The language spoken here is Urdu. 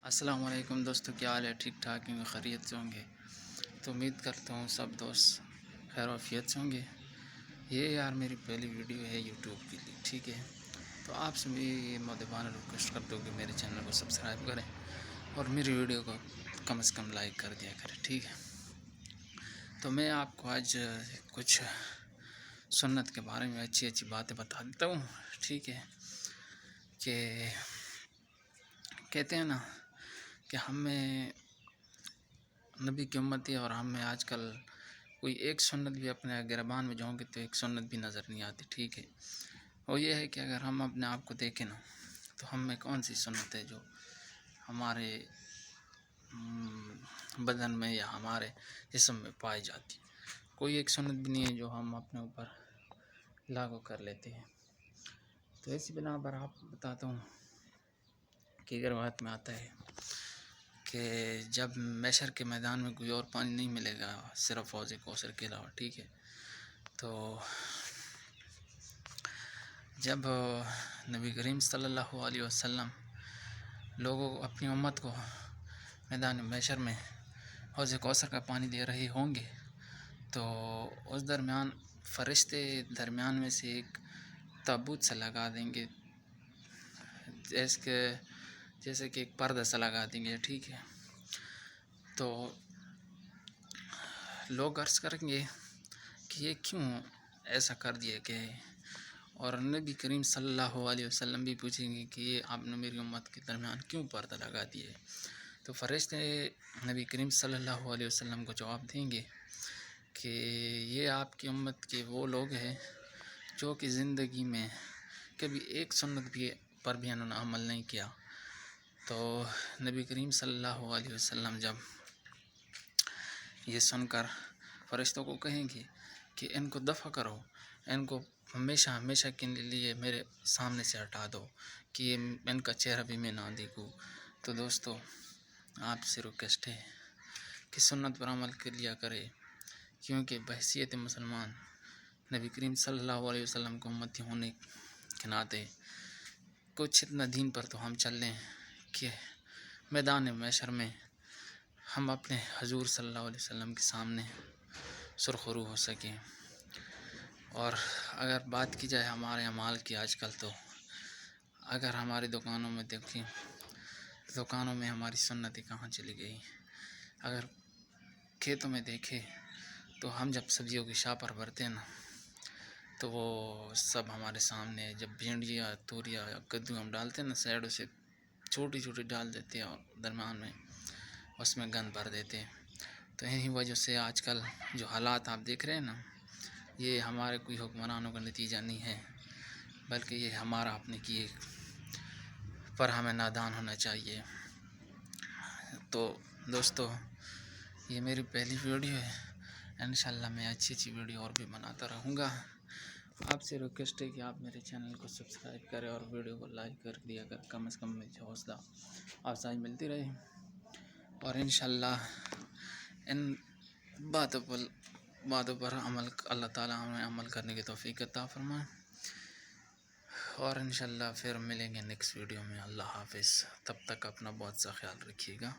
السلام علیکم دوستو، کیا حال ہے؟ ٹھیک ٹھاک ہیں؟ خیریت سے ہوں گے؟ تو امید کرتا ہوں سب دوست خیر و عافیت سے ہوں گے۔ یہ یار میری پہلی ویڈیو ہے یوٹیوب کے لیے، ٹھیک ہے؟ تو آپ سے بھی مودبانہ ریکویسٹ کرتا ہوں کہ میرے چینل کو سبسکرائب کریں اور میری ویڈیو کو کم از کم لائک کر دیا کریں، ٹھیک ہے؟ تو میں آپ کو آج کچھ سنت کے بارے میں اچھی اچھی باتیں بتا دیتا ہوں، ٹھیک ہے؟ کہ کہتے ہیں نا کہ ہمیں نبی کی امت ہے اور ہمیں آج کل کوئی ایک سنت بھی اپنے گربان میں جاؤں گے تو ایک سنت بھی نظر نہیں آتی، ٹھیک ہے؟ وہ یہ ہے کہ اگر ہم اپنے آپ کو دیکھیں نا تو ہم میں کون سی سنت ہے جو ہمارے بدن میں یا ہمارے جسم میں پائی جاتی؟ کوئی ایک سنت بھی نہیں ہے جو ہم اپنے اوپر لاگو کر لیتے ہیں۔ تو ایسی بنا پر آپ بتاتا ہوں کہ روایت میں آتا ہے کہ جب محشر کے میدان میں کوئی اور پانی نہیں ملے گا صرف حوض کوثر کے علاوہ، ٹھیک ہے؟ تو جب نبی کریم صلی اللہ علیہ وسلم لوگوں کو، اپنی امت کو میدان محشر میں حوض کوثر کا پانی دے رہے ہوں گے تو اس درمیان فرشتے درمیان میں سے ایک تابوت سے لگا دیں گے، جیسے کہ ایک پردہ سا لگا دیں گے، ٹھیک ہے؟ تو لوگ عرض کریں گے کہ یہ کیوں ایسا کر دیا کہ، اور نبی کریم صلی اللہ علیہ وسلم بھی پوچھیں گے کہ یہ آپ نے میری امت کے درمیان کیوں پردہ لگا دیا ہے؟ تو فرشتے نبی کریم صلی اللہ علیہ وسلم کو جواب دیں گے کہ یہ آپ کی امت کے وہ لوگ ہیں جو کہ زندگی میں کبھی ایک سنت پر بھی انہوں نے عمل نہیں کیا۔ تو نبی کریم صلی اللہ علیہ وسلم جب یہ سن کر فرشتوں کو کہیں گے کہ ان کو دفع کرو، ان کو ہمیشہ ہمیشہ کے لیے میرے سامنے سے ہٹا دو کہ ان کا چہرہ بھی میں نہ دیکھوں۔ تو دوستو، آپ سے ریکویسٹ ہے کہ سنت پر عمل کر لیا کرے، کیونکہ بحیثیت مسلمان نبی کریم صلی اللہ علیہ وسلم کو امتی ہونے کے ناطے کچھ اتنا دین پر تو ہم چل لیں کہ میدان محشر میں ہم اپنے حضور صلی اللہ علیہ وسلم کے سامنے سرخرو ہو سکیں۔ اور اگر بات کی جائے ہمارے اعمال کی، آج کل تو اگر ہماری دکانوں میں دیکھیں، دکانوں میں ہماری سنتیں کہاں چلی گئی؟ اگر کھیتوں میں دیکھیں تو ہم جب سبزیوں کی شاہ پر بھرتے ہیں نا تو وہ سب ہمارے سامنے، جب بھنڈیاں، توریا یا کدو ہم ڈالتے ہیں نا، سائڈوں سے چھوٹی چھوٹی ڈال دیتے ہیں اور درمیان میں اس میں گند بھر دیتے ہیں۔ تو انہی وجہ سے آج کل جو حالات آپ دیکھ رہے ہیں نا، یہ ہمارے کوئی حکمرانوں کا نتیجہ نہیں ہے، بلکہ یہ ہمارا اپنے کیے پر ہمیں نادان ہونا چاہیے۔ تو دوستو، یہ میری پہلی ویڈیو ہے، انشاءاللہ میں اچھی اچھی ویڈیو اور بھی بناتا رہوں گا۔ آپ سے ریکویسٹ ہے کہ آپ میرے چینل کو سبسکرائب کریں اور ویڈیو کو لائک کر دیا کر، کم از کم مجھے حوصلہ افزائی ملتی رہے، اور انشاءاللہ ان باتوں پر عمل، اللہ تعالیٰ ہمیں عمل کرنے کی توفیق عطا فرمائے، اور انشاءاللہ پھر ملیں گے نیکسٹ ویڈیو میں۔ اللہ حافظ، تب تک اپنا بہت سا خیال رکھیے گا۔